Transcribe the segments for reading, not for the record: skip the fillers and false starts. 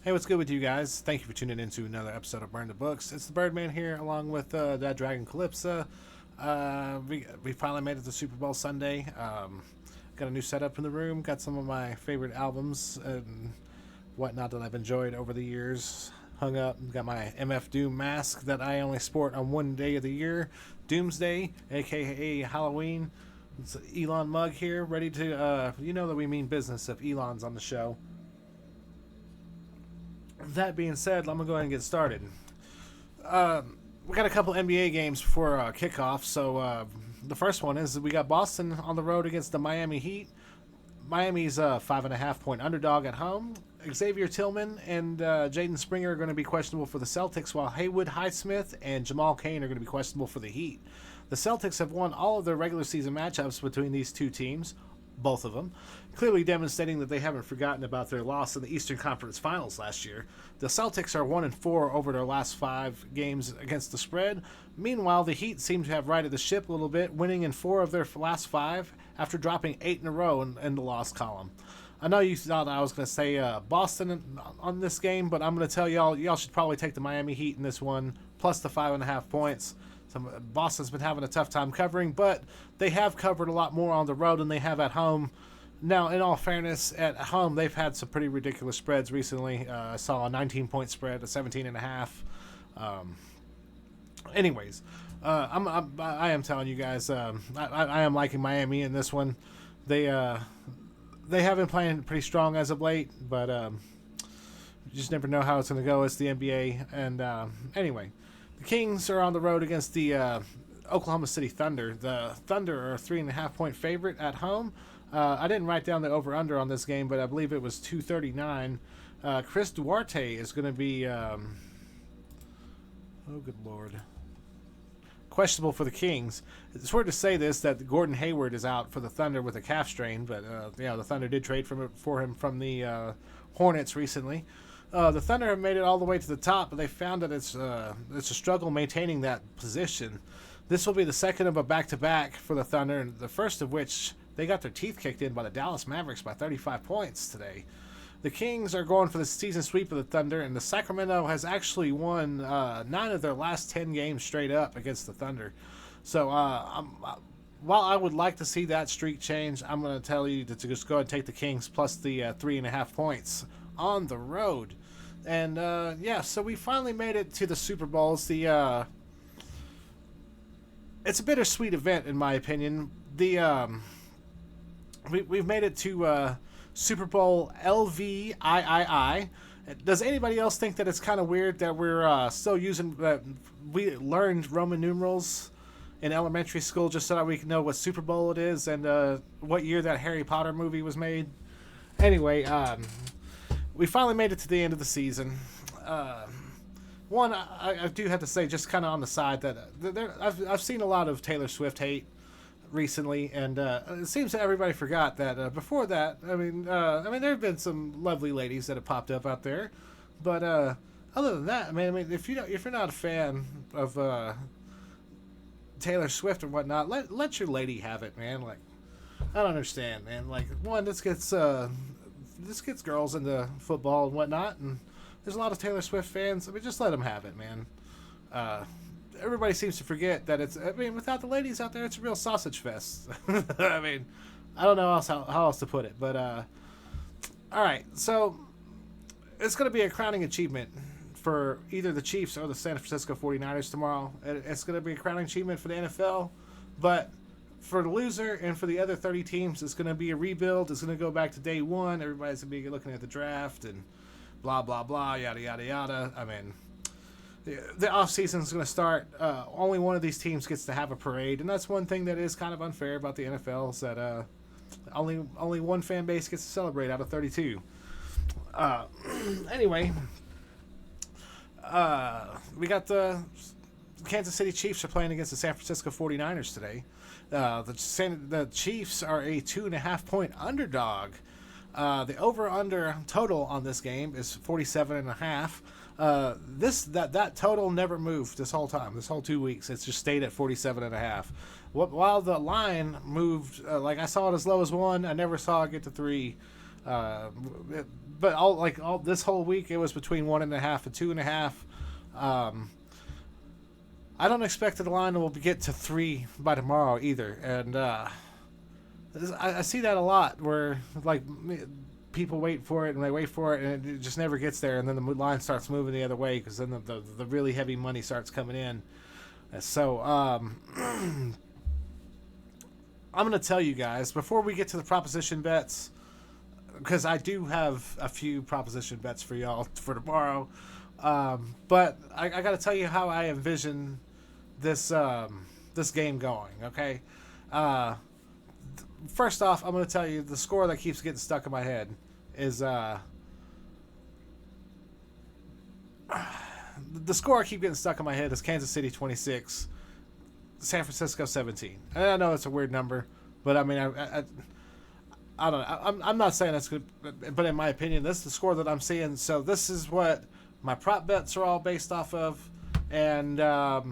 Hey, what's good with you guys? Thank you for tuning in to another episode of Burn the Books. It's the Birdman here, along with that Dragon Calypso. We finally made it to Super Bowl Sunday. Got a new setup in the room. Got some of my favorite albums and whatnot that I've enjoyed over the years hung up. Got my MF Doom mask that I only sport on one day of the year, Doomsday, aka Halloween. It's Elon Mug here, ready to, you know that we mean business if Elon's on the show. That being said, I'm gonna go ahead and get started. We got a couple NBA games before kickoff. So the first one is we got Boston on the road against the Miami Heat. Miami's a 5.5 point underdog at home. Xavier Tillman and Jaden Springer are going to be questionable for the Celtics, while Haywood Highsmith and Jamal Cain are going to be questionable for the Heat. The Celtics have won all of their regular season matchups between these two teams, both of them, clearly demonstrating that they haven't forgotten about their loss in the Eastern Conference Finals last year. The Celtics are 1-4 over their last 5 games against the spread. Meanwhile, the Heat seem to have righted the ship a little bit, winning in 4 of their last 5 after dropping 8 in a row in the loss column. I know you thought I was going to say Boston on this game, but I'm going to tell y'all should probably take the Miami Heat in this one, plus the 5.5 points. Boston's been having a tough time covering, but they have covered a lot more on the road than they have at home. Now, in all fairness, at home they've had some pretty ridiculous spreads recently. I saw a 19-point spread, a 17.5. Anyways, I am telling you guys, I am liking Miami in this one. They have been playing pretty strong as of late, but you just never know how it's going to go. It's the NBA, and anyway. The Kings are on the road against the Oklahoma City Thunder. The Thunder are a 3.5 point favorite at home. I didn't write down the over/under on this game, but I believe it was 239. Chris Duarte is going to be, oh good lord, questionable for the Kings. It's weird to say this, that Gordon Hayward is out for the Thunder with a calf strain, but the Thunder did trade for him from the Hornets recently. The Thunder have made it all the way to the top, but they found that it's a struggle maintaining that position. This will be the second of a back-to-back for the Thunder, and the first of which they got their teeth kicked in by the Dallas Mavericks by 35 points today. The Kings are going for the season sweep of the Thunder, and the Sacramento has actually won 9 of their last 10 games straight up against the Thunder. So while I would like to see that streak change, I'm going to tell you to just go ahead and take the Kings plus the 3.5 points on the road. And so we finally made it to the Super Bowls. It's a bittersweet event in my opinion. We've made it to Super Bowl LVIII. Does anybody else think that it's kind of weird that we're still using we learned Roman numerals in elementary school just so that we can know what Super Bowl it is and what year that Harry Potter movie was made? Anyway, we finally made it to the end of the season. I do have to say, just kind of on the side, that I've seen a lot of Taylor Swift hate recently, and it seems that everybody forgot that before that. I mean, there have been some lovely ladies that have popped up out there, but other than that, if you're not a fan of Taylor Swift or whatnot, let your lady have it, man. Like, I don't understand, man. Like, one, this gets girls into football and whatnot, and there's a lot of Taylor Swift fans. Just let them have it, man. Everybody seems to forget that without the ladies out there, it's a real sausage fest. I don't know how else to put it, but all right. So it's going to be a crowning achievement for either the Chiefs or the San Francisco 49ers tomorrow. It's going to be a crowning achievement for the NFL, but for the loser and for the other 30 teams, it's going to be a rebuild. It's going to go back to day one. Everybody's going to be looking at the draft and blah, blah, blah, yada, yada, yada. The offseason is going to start. Only one of these teams gets to have a parade, and that's one thing that is kind of unfair about the NFL, is that only one fan base gets to celebrate out of 32. Anyway, we got the Kansas City Chiefs are playing against the San Francisco 49ers today. The Chiefs are a 2.5 point underdog. The over/under total on this game is 47.5. That total never moved this whole time. This whole 2 weeks, it's just stayed at 47.5. While the line moved, like I saw it as low as 1, I never saw it get to 3. Uh, but all this whole week it was between 1.5 and 2.5. I don't expect that the line will get to 3 by tomorrow either, and I see that a lot where like people wait for it and they wait for it and it just never gets there, and then the line starts moving the other way because then the really heavy money starts coming in. So I'm going to tell you guys before we get to the proposition bets, because I do have a few proposition bets for y'all for tomorrow. But I got to tell you how I envision this this game going. Okay. First off, I'm going to tell you the score that keeps getting stuck in my head is the score I keep getting stuck in my head is Kansas City 26, San Francisco 17. And I know it's a weird number, but I mean I don't know. I'm not saying that's good, but in my opinion, this is the score that I'm seeing. So this is what my prop bets are all based off of, and there's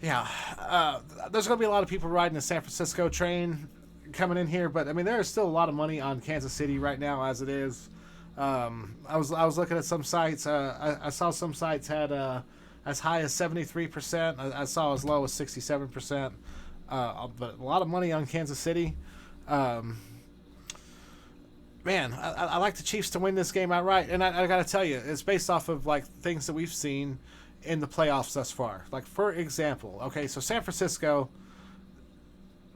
going to be a lot of people riding the San Francisco train coming in here, but I mean there is still a lot of money on Kansas City right now as it is. I was looking at some sites. I saw some sites had as high as 73%. I saw as low as 67%. But a lot of money on Kansas City. Man, I like the Chiefs to win this game outright, and I got to tell you, it's based off of like things that we've seen in the playoffs thus far. Like for example, okay, so San Francisco,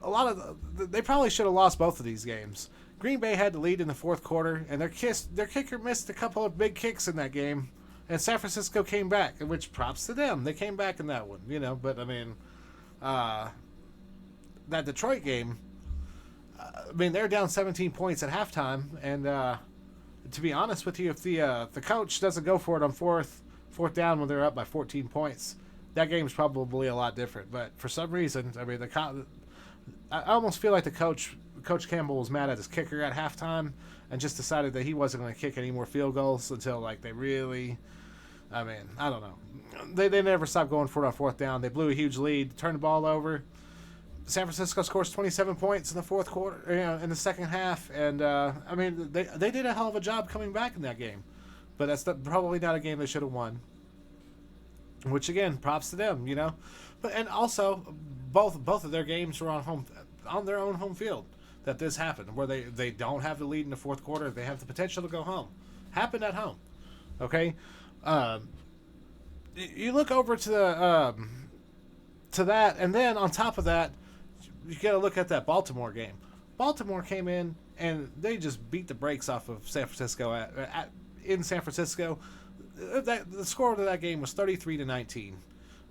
they probably should have lost both of these games. Green Bay had the lead in the fourth quarter, and their kicker missed a couple of big kicks in that game, and San Francisco came back, which props to them. They came back in that one, But I mean, that Detroit game. I mean, they're down 17 points at halftime, and to be honest with you, if the coach doesn't go for it on fourth down when they're up by 14 points, that game's probably a lot different. But for some reason, I mean, I almost feel like Coach Campbell was mad at his kicker at halftime and just decided that he wasn't going to kick any more field goals until like they really. I mean, I don't know. They never stopped going for it on fourth down. They blew a huge lead, turned the ball over. San Francisco scores 27 points in the fourth quarter, in the second half, and I mean they did a hell of a job coming back in that game, but that's probably not a game they should have won. Which again, props to them, But and also both of their games were on their own home field that this happened, where they don't have the lead in the fourth quarter, they have the potential to go home. Happened at home, okay. You look over to that, and then on top of that, you got to look at that Baltimore game. Baltimore came in and they just beat the brakes off of San Francisco in San Francisco. The score of that game was 33-19,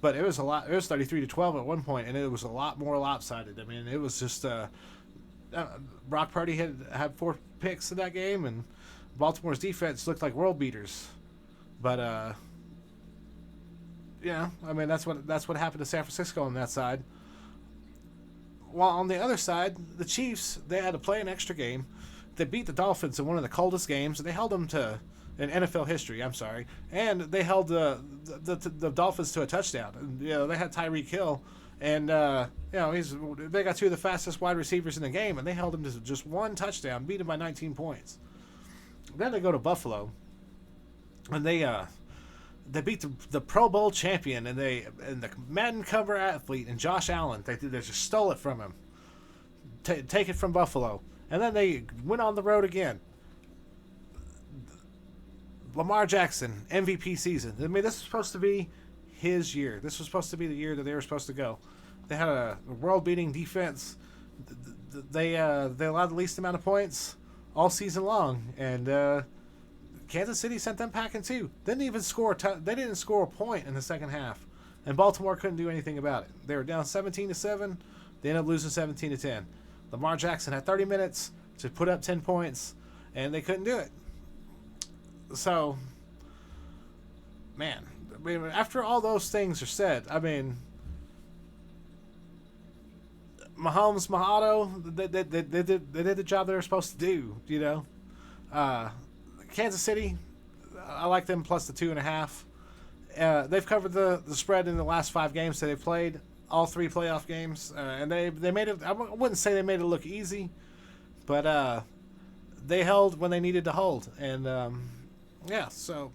but it was a lot. It was 33-12 at one point, and it was a lot more lopsided. I mean, it was just Brock Purdy had 4 picks in that game, and Baltimore's defense looked like world beaters. But I mean that's what happened to San Francisco on that side. While on the other side, the Chiefs, they had to play an extra game. They beat the Dolphins in one of the coldest games. They held them to, in NFL history, I'm sorry. And they held the Dolphins to a touchdown. And, they had Tyreek Hill. And, they got 2 of the fastest wide receivers in the game. And they held him to just 1 touchdown, beat him by 19 points. Then they go to Buffalo. And they beat the Pro Bowl champion and the Madden cover athlete and Josh Allen. They just stole it from him. Take it from Buffalo. And then they went on the road again. Lamar Jackson, MVP season. I mean, this was supposed to be his year. This was supposed to be the year that they were supposed to go. They had a world-beating defense. They allowed the least amount of points all season long. And Kansas City sent them packing too. They didn't score a point in the second half, and Baltimore couldn't do anything about it. They were down 17-7. They ended up losing 17-10. Lamar Jackson had 30 minutes to put up 10 points, and they couldn't do it. So, man, I mean, after all those things are said, I mean, Mahomes, they did the job they were supposed to do. Kansas City, I like them plus the 2.5. They've covered the spread in the last 5 games that they've played, all 3 playoff games, and they made it. I wouldn't say they made it look easy, but they held when they needed to hold, and yeah, so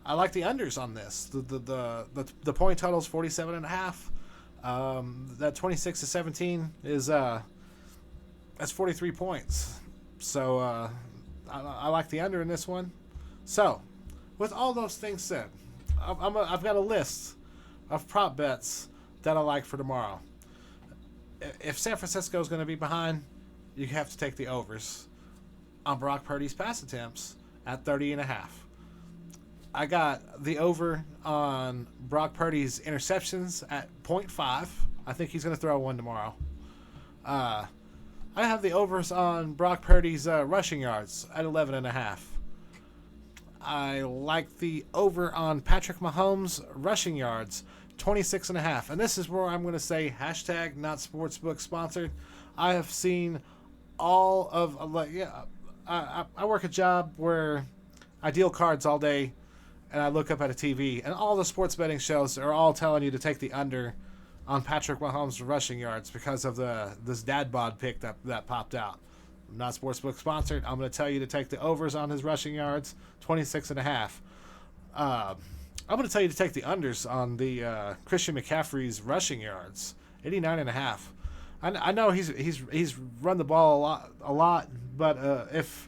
I like the unders on this. The point total is 47.5. That 26-17 is that's 43 points. So I like the under in this one. So with all those things said, I've got a list of prop bets that I like for tomorrow. If San Francisco is going to be behind, you have to take the overs on Brock Purdy's pass attempts at 30.5. I got the over on Brock Purdy's interceptions at 0.5. I think he's going to throw one tomorrow. I have the overs on Brock Purdy's rushing yards at 11.5. I like the over on Patrick Mahomes' rushing yards, 26.5. And this is where I'm going to say hashtag not sportsbook sponsored. I have seen all of I work a job where I deal cards all day, and I look up at a TV, and all the sports betting shows are all telling you to take the under on Patrick Mahomes' rushing yards because of this dad bod pick that popped out. I'm not sportsbook sponsored. I'm going to tell you to take the overs on his rushing yards, 26.5. I'm going to tell you to take the unders on the Christian McCaffrey's rushing yards, 89.5. I know he's run the ball a lot, but if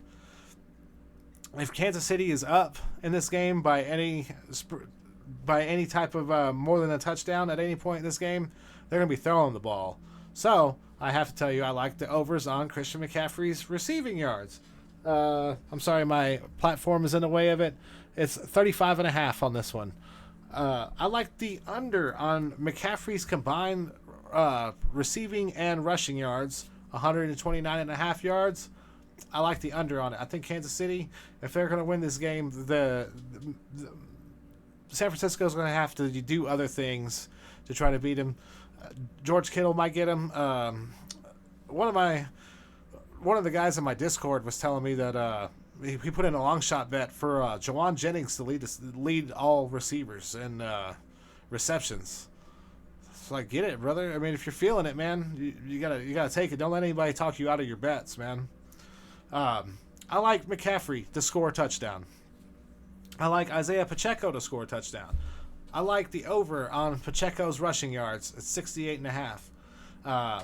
Kansas City is up in this game by any type of more than a touchdown at any point in this game, they're going to be throwing the ball. So I have to tell you, I like the overs on Christian McCaffrey's receiving yards. I'm sorry, my platform is in the way of it. It's 35.5 on this one. I like the under on McCaffrey's combined receiving and rushing yards, 129.5 yards. I like the under on it. I think Kansas City, if they're going to win this game, the San Francisco is going to have to do other things to try to beat him. George Kittle might get him. One of the guys in my Discord was telling me that he put in a long shot bet for Jawan Jennings to lead all receivers in receptions. It's like, get it, brother. I mean, if you're feeling it, man, you gotta take it. Don't let anybody talk you out of your bets, man. I like McCaffrey to score a touchdown. I like Isaiah Pacheco to score a touchdown. I like the over on Pacheco's rushing yards at 68.5.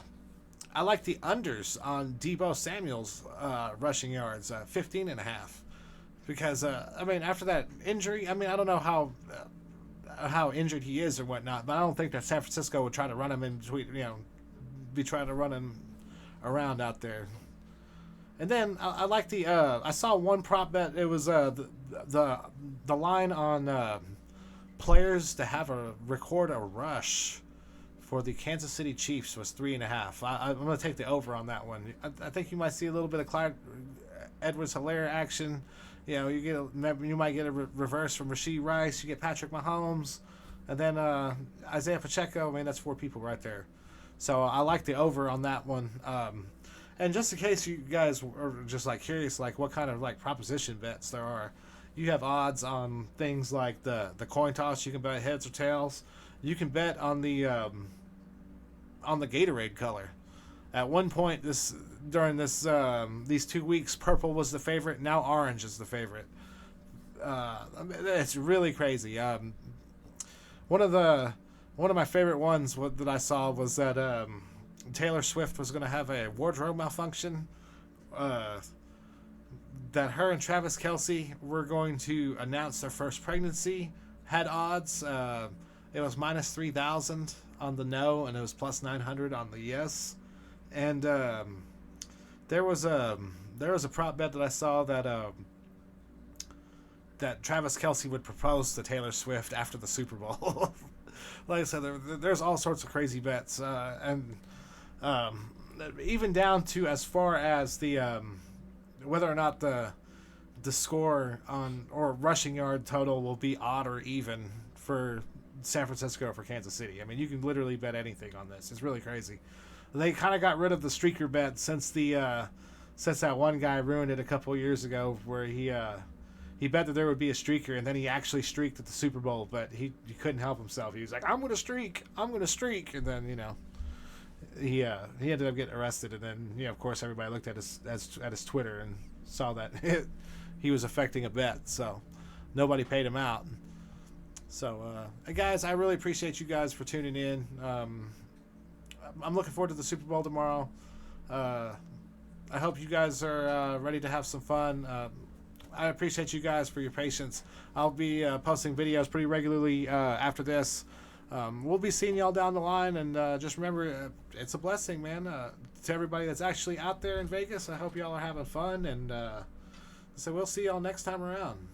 I like the unders on Deebo Samuel's rushing yards, 15.5. Because, after that injury, I don't know how injured he is or whatnot, but I don't think that San Francisco would try to run him in between, be trying to run him around out there. And then I like the I saw one prop bet. It was the line on players to record a rush for the Kansas City Chiefs was 3.5. I'm going to take the over on that one. I think you might see a little bit of Clyde Edwards-Helaire action. You might get a reverse from Rashee Rice. You get Patrick Mahomes, and then Isaiah Pacheco. That's 4 people right there. So I like the over on that one. And just in case you guys are just curious, what kind of proposition bets there are, you have odds on things like the coin toss. You can bet heads or tails. You can bet on the Gatorade color. At one point during these 2 weeks, purple was the favorite. Now orange is the favorite. It's really crazy. One of my favorite ones that I saw was that Taylor Swift was going to have a wardrobe malfunction. That her and Travis Kelce were going to announce their first pregnancy. Had odds. It was minus 3,000 on the no, and it was plus 900 on the yes. And there was a prop bet that I saw that Travis Kelce would propose to Taylor Swift after the Super Bowl. Like I said, there's all sorts of crazy bets, and even down to as far as the whether or not the score on or rushing yard total will be odd or even for San Francisco or for Kansas City. You can literally bet anything on this. It's really crazy. They kind of got rid of the streaker bet since that one guy ruined it a couple of years ago, where he bet that there would be a streaker, and then he actually streaked at the Super Bowl, but he couldn't help himself. He was like, I'm going to streak, and then he ended up getting arrested, and then of course everybody looked at his Twitter, and saw that he was affecting a bet, so nobody paid him out. So, guys, I really appreciate you guys for tuning in. I'm looking forward to the Super Bowl tomorrow. I hope you guys are ready to have some fun. I appreciate you guys for your patience. I'll be posting videos pretty regularly after this. We'll be seeing y'all down the line, and just remember, it's a blessing, man. To everybody that's actually out there in Vegas, I hope y'all are having fun, and so we'll see y'all next time around.